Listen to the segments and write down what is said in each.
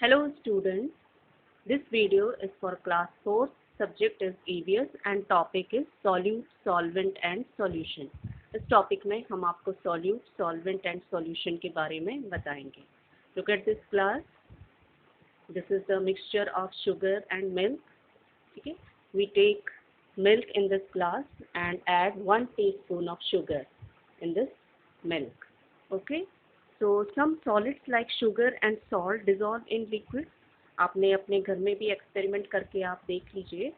Hello students, this video is for class 4, subject is EVS and topic is solute, solvent and solution. इस topic में हम आपको solute, solvent and solution के बारे में बताएंगे. Look at this class. This is the mixture of sugar and milk. Okay? We take milk in this glass and add 1 teaspoon of sugar in this milk. Okay? So some solids like sugar and salt dissolve in liquid. आपने अपने घर में भी experiment करके आप देख लीजिए.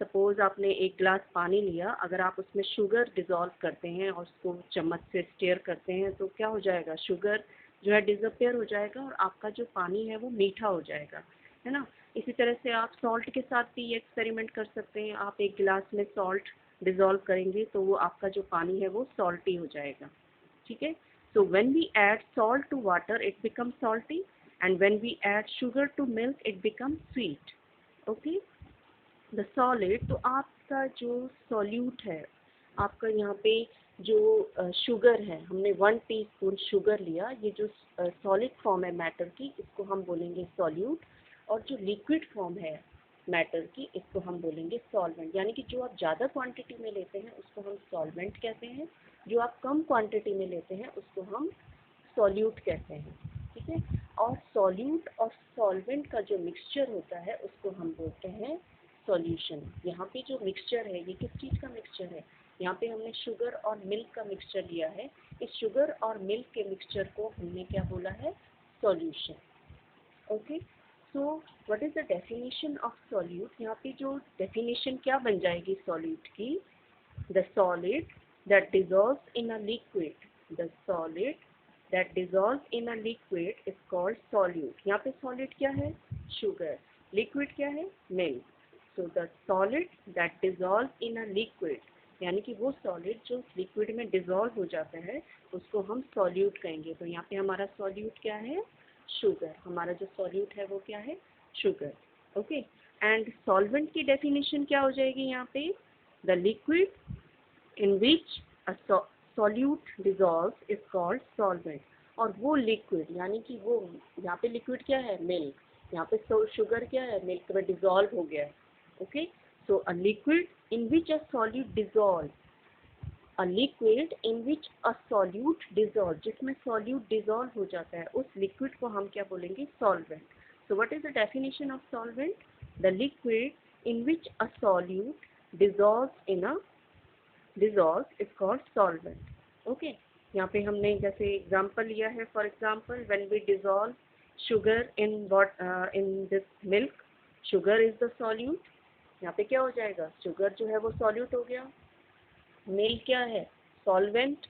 Suppose आपने एक ग्लास पानी लिया, अगर आप उसमें शुगर डिज़ोल्व करते हैं और उसको चम्मच से स्टेयर करते हैं तो क्या हो जाएगा, शुगर जो है डिसअपियर हो जाएगा और आपका जो पानी है वो मीठा हो जाएगा, है ना. इसी तरह से आप सॉल्ट के साथ भी ये एक्सपेरिमेंट कर सकते हैं. आप एक गिलास में सॉल्ट डिज़ोल्व करेंगे तो वो आपका जो पानी है वो सॉल्टी हो जाएगा. ठीक है. So when we add salt to water, it becomes salty, and when we add sugar to milk, it becomes sweet. Okay? The solid, तो आपका जो solute है, आपका यहाँ पे जो शुगर है, हमने 1 टीस्पून शुगर लिया. ये जो सॉलिड फॉर्म है मैटर की, इसको हम बोलेंगे solute, और जो लिक्विड फॉर्म है मैटर की, इसको हम बोलेंगे सॉल्वेंट. यानी कि जो आप ज़्यादा क्वांटिटी में लेते हैं उसको हम सॉल्वेंट कहते हैं, जो आप कम क्वांटिटी में लेते हैं उसको हम सॉल्यूट कहते हैं. ठीक है. और सॉल्यूट और सॉल्वेंट का जो मिक्सचर होता है उसको हम बोलते हैं सॉल्यूशन. यहाँ पे जो मिक्सचर है ये किस चीज़ का मिक्सचर है, यहाँ पे हमने शुगर और मिल्क का मिक्सचर लिया है. इस शुगर और मिल्क के मिक्सचर को हमने क्या बोला है, solution. Okay. So what is the definition of solute. यहाँ पे जो डेफिनेशन क्या बन जाएगी सॉल्यूट की, the solid that dissolves in a liquid, the solid that dissolves in a liquid is called solute. यहाँ पे solid क्या है, sugar. liquid क्या है, milk. so the solid that dissolves in a liquid, यानी कि वो solid जो liquid में dissolve हो जाता है उसको हम solute कहेंगे. तो यहाँ पे हमारा solute क्या है, sugar. हमारा जो solute है वो क्या है, sugar. ओके. एंड solvent की definition क्या हो जाएगी यहाँ पे, the liquid in which a solute dissolves is called solvent. और वो liquid यानी कि वो, यहाँ पे liquid क्या है, milk. यहाँ पे sugar क्या है, milk में dissolve हो गया है. Okay. so a liquid in which a solute dissolves, a liquid in which a solute dissolves, जिसमें solute dissolve हो जाता है, उस liquid को हम क्या बोलेंगे, solvent. so what is the definition of solvent, the liquid in which a solute dissolves is called solvent. okay. यहाँ पे हमने जैसे एग्जांपल लिया है, for example when we dissolve sugar in this milk, sugar is the solute. यहाँ पे क्या हो जाएगा, sugar जो है वो solute हो गया. milk क्या है, solvent.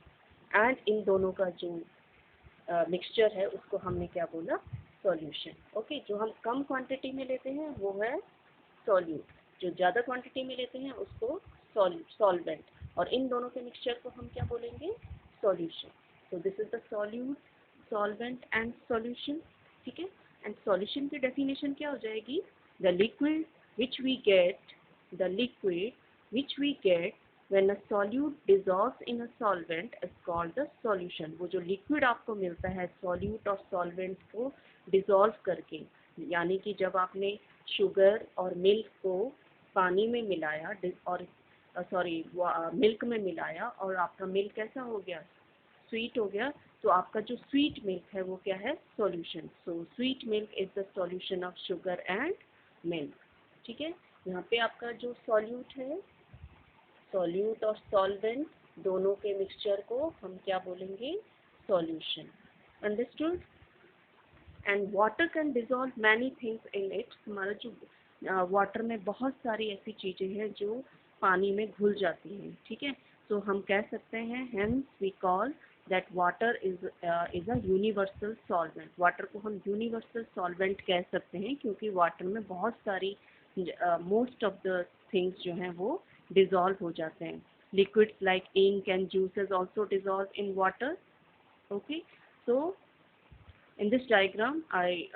एंड इन दोनों का जो मिक्सचर है उसको हमने क्या बोला, सॉल्यूशन. ओके. जो हम कम क्वांटिटी में लेते हैं वो है सॉल्यूट, जो ज़्यादा क्वांटिटी में लेते हैं उसको सॉल्वेंट, और इन दोनों के मिक्सचर को हम क्या बोलेंगे, सॉल्यूशन. तो this is the solute, solvent and solution. ठीक है. एंड सॉल्यूशन की डेफिनेशन क्या हो जाएगी, the liquid which we get, the liquid which we get when a solute dissolves in a solvent is called the solution. वो जो liquid आपको मिलता है सॉल्यूट और सॉल्वेंट को डिसॉल्व करके, यानी कि जब आपने शुगर और मिल्क को पानी में मिलाया और मिल्क में मिलाया और आपका मिल्क कैसा हो गया, स्वीट हो गया, तो आपका जो स्वीट मिल्क है वो क्या है, solution. So sweet milk is the solution of sugar and milk. ठीक है. यहाँ पे आपका जो सॉल्यूट है, सॉल्यूट और सॉल्वेंट दोनों के मिक्सचर को हम क्या बोलेंगे, solution. Understood. And water can dissolve many things in it. हमारा जो वाटर में बहुत सारी ऐसी चीज़ें हैं जो पानी में घुल जाती हैं. ठीक है. तो हम कह सकते हैं hence we call that water is a universal solvent. Water को हम यूनिवर्सल सॉल्वेंट कह सकते हैं क्योंकि वाटर में बहुत सारी मोस्ट ऑफ द थिंग्स जो हैं वो dissolve हो जाते हैं. liquids like ink and juices also dissolve in water. okay. so in this diagram I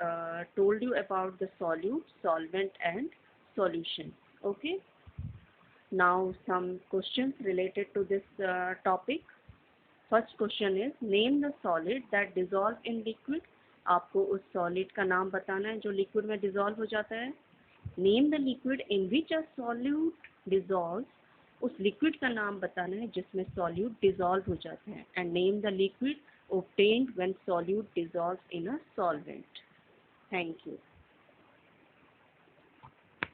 told you about the solute, solvent and solution. okay. now some questions related to this topic. First question is, name the solid that dissolve in liquid. आपको उस solid का नाम बताना है जो liquid में dissolve हो जाता है। Name the liquid in which a solute dissolve, उस लिक्विड का नाम बताना है जिसमें सॉल्यूट डिसॉल्व हो जाता है। And name the liquid obtained when solute dissolves in a solvent. Thank you.